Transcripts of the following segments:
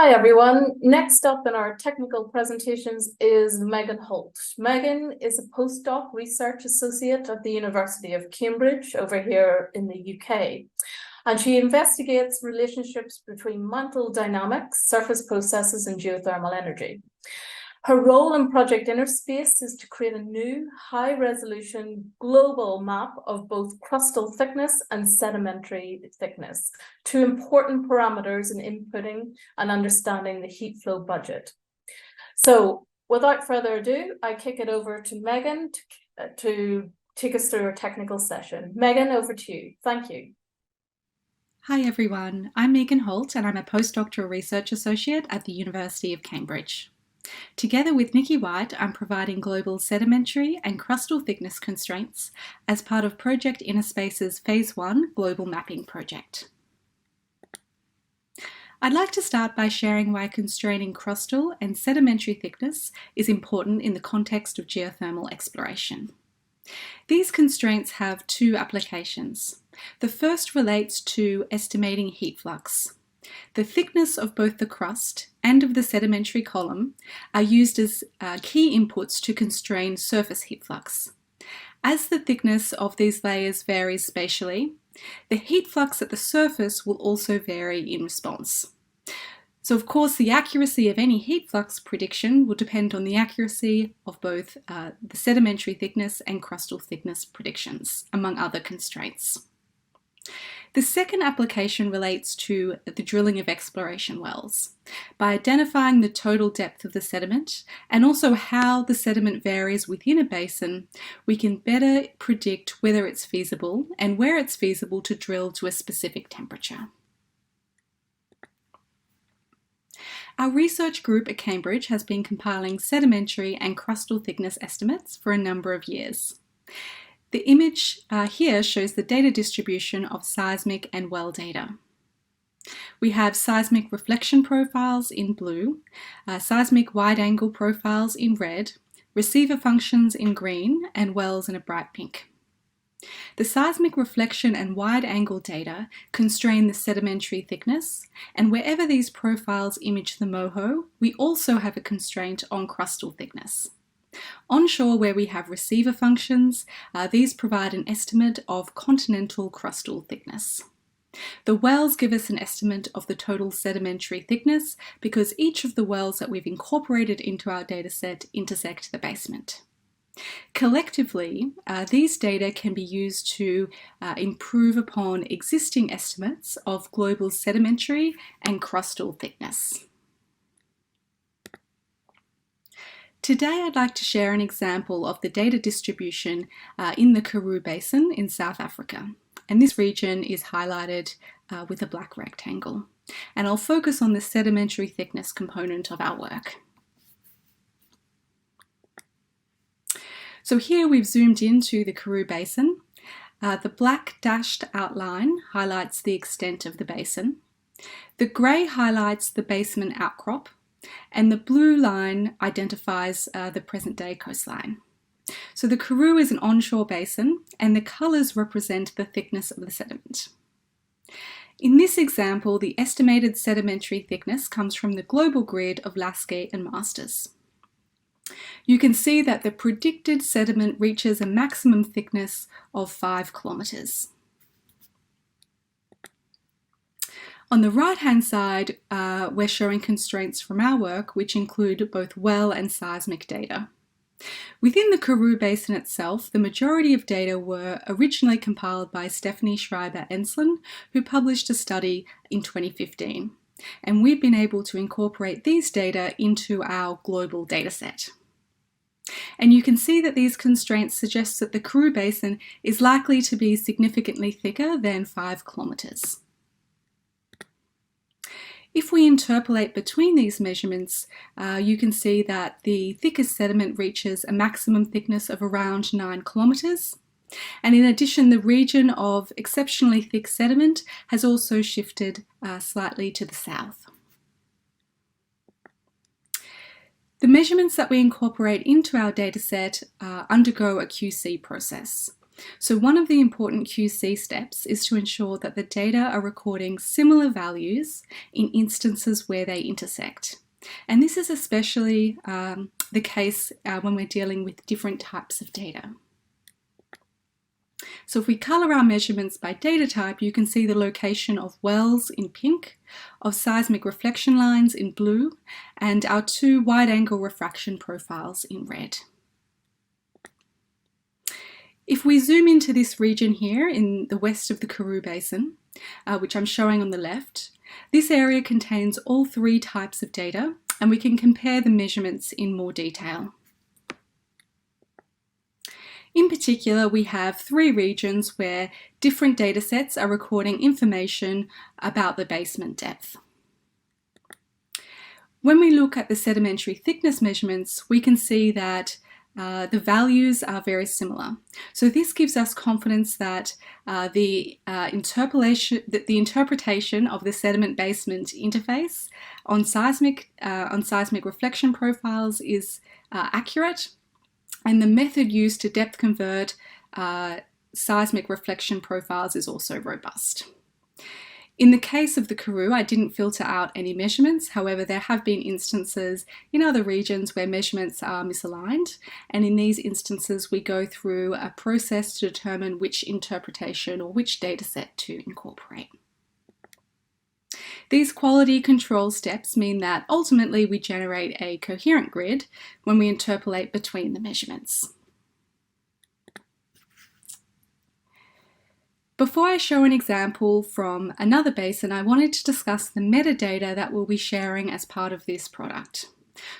Hi everyone. Next up in our technical presentations is Megan Holdt. Megan is a postdoc research associate at the University of Cambridge over here in the UK. And she investigates relationships between mantle dynamics, surface processes, and geothermal energy. Her role in Project InnerSpace is to create a new high-resolution global map of both crustal thickness and sedimentary thickness, two important parameters in inputting and understanding the heat flow budget. So without further ado, I kick it over to Megan to take us through our technical session. Megan, over to you. Thank you. Hi everyone, I'm Megan Holdt and I'm a Postdoctoral Research Associate at the University of Cambridge. Together with Nikki White, I'm providing global sedimentary and crustal thickness constraints as part of Project InnerSpace's Phase 1 Global Mapping Project. I'd like to start by sharing why constraining crustal and sedimentary thickness is important in the context of geothermal exploration. These constraints have two applications. The first relates to estimating heat flux. The thickness of both the crust and of the sedimentary column are used as key inputs to constrain surface heat flux. As the thickness of these layers varies spatially, the heat flux at the surface will also vary in response. So of course, the accuracy of any heat flux prediction will depend on the accuracy of both the sedimentary thickness and crustal thickness predictions, among other constraints. The second application relates to the drilling of exploration wells. By identifying the total depth of the sediment and also how the sediment varies within a basin, we can better predict whether it's feasible and where it's feasible to drill to a specific temperature. Our research group at Cambridge has been compiling sedimentary and crustal thickness estimates for a number of years. The image here shows the data distribution of seismic and well data. We have seismic reflection profiles in blue, seismic wide-angle profiles in red, receiver functions in green, and wells in a bright pink. The seismic reflection and wide-angle data constrain the sedimentary thickness, and wherever these profiles image the moho, we also have a constraint on crustal thickness. Onshore, where we have receiver functions, these provide an estimate of continental crustal thickness. The wells give us an estimate of the total sedimentary thickness because each of the wells that we've incorporated into our dataset intersect the basement. Collectively, these data can be used to improve upon existing estimates of global sedimentary and crustal thickness. Today, I'd like to share an example of the data distribution in the Karoo Basin in South Africa. And this region is highlighted with a black rectangle. And I'll focus on the sedimentary thickness component of our work. So here we've zoomed into the Karoo Basin. The black dashed outline highlights the extent of the basin. The grey highlights the basement outcrop. And the blue line identifies the present-day coastline. So the Karoo is an onshore basin, and the colours represent the thickness of the sediment. In this example, the estimated sedimentary thickness comes from the global grid of Lasky and Masters. You can see that the predicted sediment reaches a maximum thickness of 5 kilometres. On the right-hand side, we're showing constraints from our work, which include both well and seismic data. Within the Karoo Basin itself, the majority of data were originally compiled by Stephanie Schreiber-Ensslin, who published a study in 2015. And we've been able to incorporate these data into our global dataset. And you can see that these constraints suggest that the Karoo Basin is likely to be significantly thicker than 5 kilometres. If we interpolate between these measurements, you can see that the thickest sediment reaches a maximum thickness of around 9 kilometres. And in addition, the region of exceptionally thick sediment has also shifted slightly to the south. The measurements that we incorporate into our dataset undergo a QC process. So one of the important QC steps is to ensure that the data are recording similar values in instances where they intersect. And this is especially the case when we're dealing with different types of data. So if we colour our measurements by data type, you can see the location of wells in pink, of seismic reflection lines in blue, and our two wide-angle refraction profiles in red. If we zoom into this region here in the west of the Karoo Basin, which I'm showing on the left, this area contains all three types of data, and we can compare the measurements in more detail. In particular, we have three regions where different data sets are recording information about the basement depth. When we look at the sedimentary thickness measurements, we can see that the values are very similar. So this gives us confidence that the interpretation of the sediment basement interface on seismic reflection profiles is accurate, and the method used to depth convert seismic reflection profiles is also robust. In the case of the Karoo, I didn't filter out any measurements. However, there have been instances in other regions where measurements are misaligned. And in these instances, we go through a process to determine which interpretation or which data set to incorporate. These quality control steps mean that ultimately we generate a coherent grid when we interpolate between the measurements. Before I show an example from another basin, I wanted to discuss the metadata that we'll be sharing as part of this product.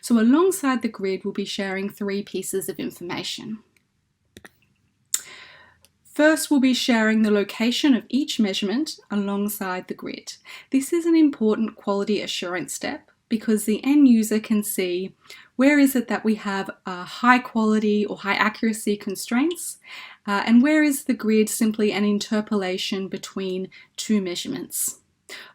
So alongside the grid, we'll be sharing three pieces of information. First, we'll be sharing the location of each measurement alongside the grid. This is an important quality assurance step because the end user can see where is it that we have high quality or high accuracy constraints, and where is the grid simply an interpolation between two measurements.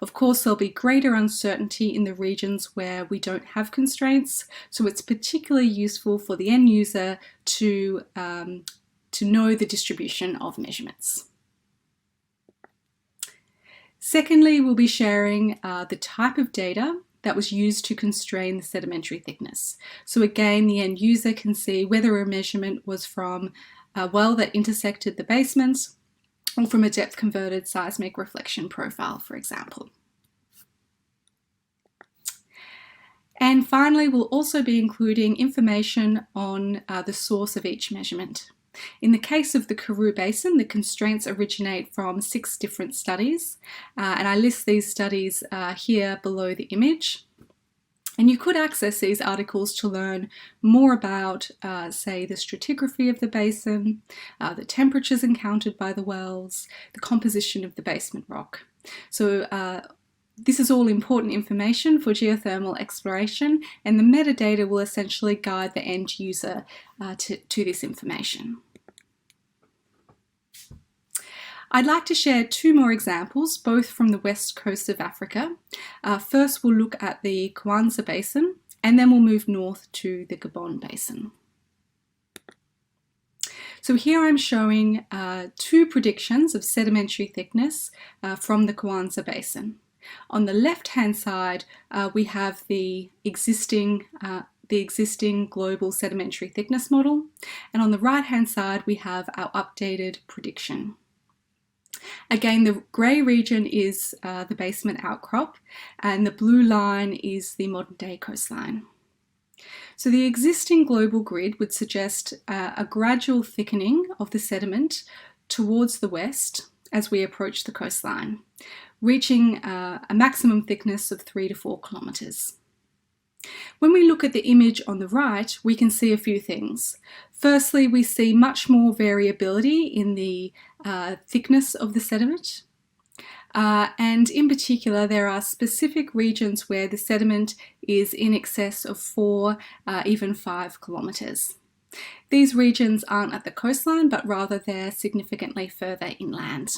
Of course, there'll be greater uncertainty in the regions where we don't have constraints, so it's particularly useful for the end user to know the distribution of measurements. Secondly, we'll be sharing the type of data that was used to constrain the sedimentary thickness. So again, the end user can see whether a measurement was from a well that intersected the basements or from a depth converted seismic reflection profile, for example. And finally, we'll also be including information on the source of each measurement. In the case of the Karoo Basin, the constraints originate from 6 different studies, and I list these studies here below the image. And you could access these articles to learn more about, say, the stratigraphy of the basin, the temperatures encountered by the wells, the composition of the basement rock. So this is all important information for geothermal exploration, and the metadata will essentially guide the end user to this information. I'd like to share 2 more examples, both from the west coast of Africa. First, we'll look at the Kwanza Basin, and then we'll move north to the Gabon Basin. So here I'm showing 2 predictions of sedimentary thickness from the Kwanza Basin. On the left-hand side, we have the existing global sedimentary thickness model, and on the right-hand side, we have our updated prediction. Again, the grey region is the basement outcrop, and the blue line is the modern-day coastline. So the existing global grid would suggest a gradual thickening of the sediment towards the west as we approach the coastline, reaching a maximum thickness of 3 to 4 kilometres. When we look at the image on the right, we can see a few things. Firstly, we see much more variability in the thickness of the sediment. And in particular, there are specific regions where the sediment is in excess of 4, even 5 kilometres. These regions aren't at the coastline, but rather they're significantly further inland.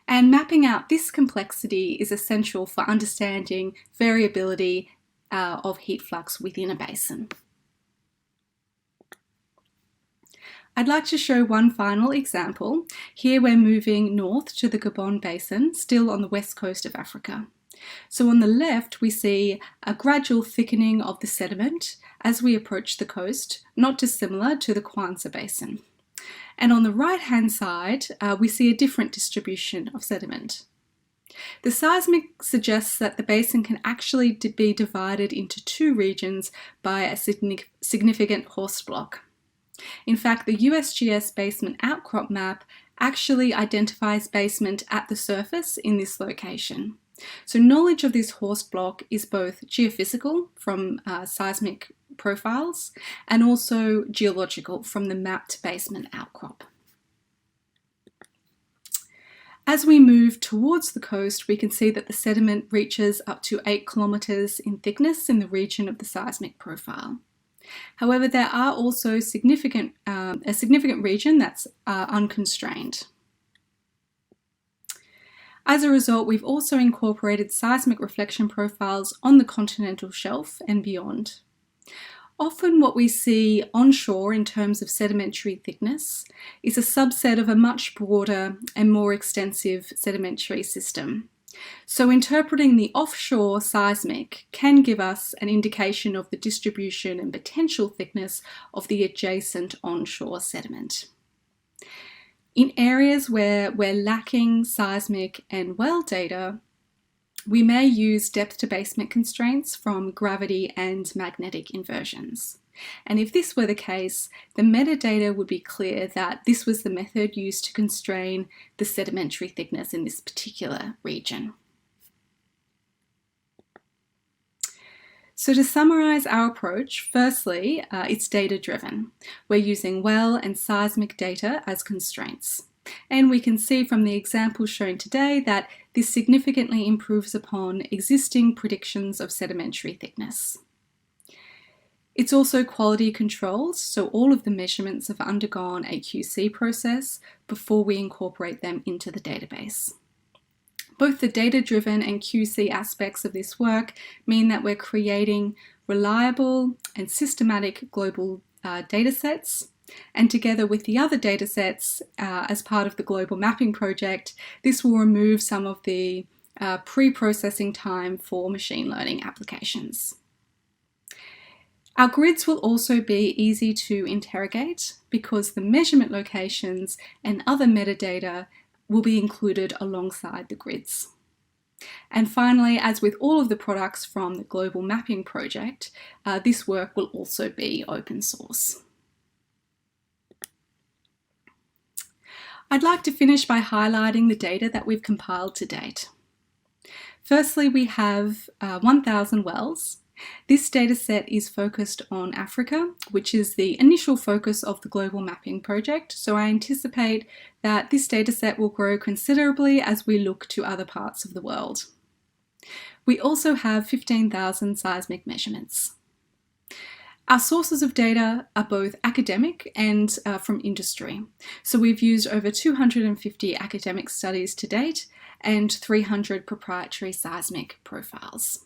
And mapping out this complexity is essential for understanding variability of heat flux within a basin. I'd like to show one final example. Here we're moving north to the Gabon Basin, still on the west coast of Africa. So on the left, we see a gradual thickening of the sediment as we approach the coast, not dissimilar to the Kwanza Basin. And on the right-hand side, we see a different distribution of sediment. The seismic suggests that the basin can actually be divided into two regions by a significant horst block. In fact, the USGS basement outcrop map actually identifies basement at the surface in this location. So knowledge of this horst block is both geophysical from seismic profiles and also geological from the mapped basement outcrop. As we move towards the coast, we can see that the sediment reaches up to 8 kilometres in thickness in the region of the seismic profile. However, there are also a significant region that's unconstrained. As a result, we've also incorporated seismic reflection profiles on the continental shelf and beyond. Often what we see onshore in terms of sedimentary thickness is a subset of a much broader and more extensive sedimentary system. So interpreting the offshore seismic can give us an indication of the distribution and potential thickness of the adjacent onshore sediment. In areas where we're lacking seismic and well data, we may use depth to basement constraints from gravity and magnetic inversions. And if this were the case, the metadata would be clear that this was the method used to constrain the sedimentary thickness in this particular region. So to summarize our approach, firstly, it's data-driven. We're using well and seismic data as constraints. And we can see from the examples shown today that this significantly improves upon existing predictions of sedimentary thickness. It's also quality controlled, so all of the measurements have undergone a QC process before we incorporate them into the database. Both the data-driven and QC aspects of this work mean that we're creating reliable and systematic global data sets. And together with the other data sets as part of the global mapping project, this will remove some of the pre-processing time for machine learning applications. Our grids will also be easy to interrogate because the measurement locations and other metadata will be included alongside the grids. And finally, as with all of the products from the global mapping project, this work will also be open source. I'd like to finish by highlighting the data that we've compiled to date. Firstly, we have 1,000 wells. This data set is focused on Africa, which is the initial focus of the global mapping project. So I anticipate that this data set will grow considerably as we look to other parts of the world. We also have 15,000 seismic measurements. Our sources of data are both academic and from industry. So we've used over 250 academic studies to date and 300 proprietary seismic profiles.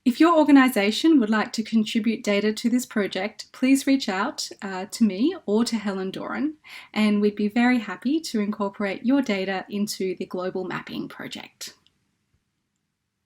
If your organisation would like to contribute data to this project, please reach out to me or to Helen Doran, and we'd be very happy to incorporate your data into the global mapping project.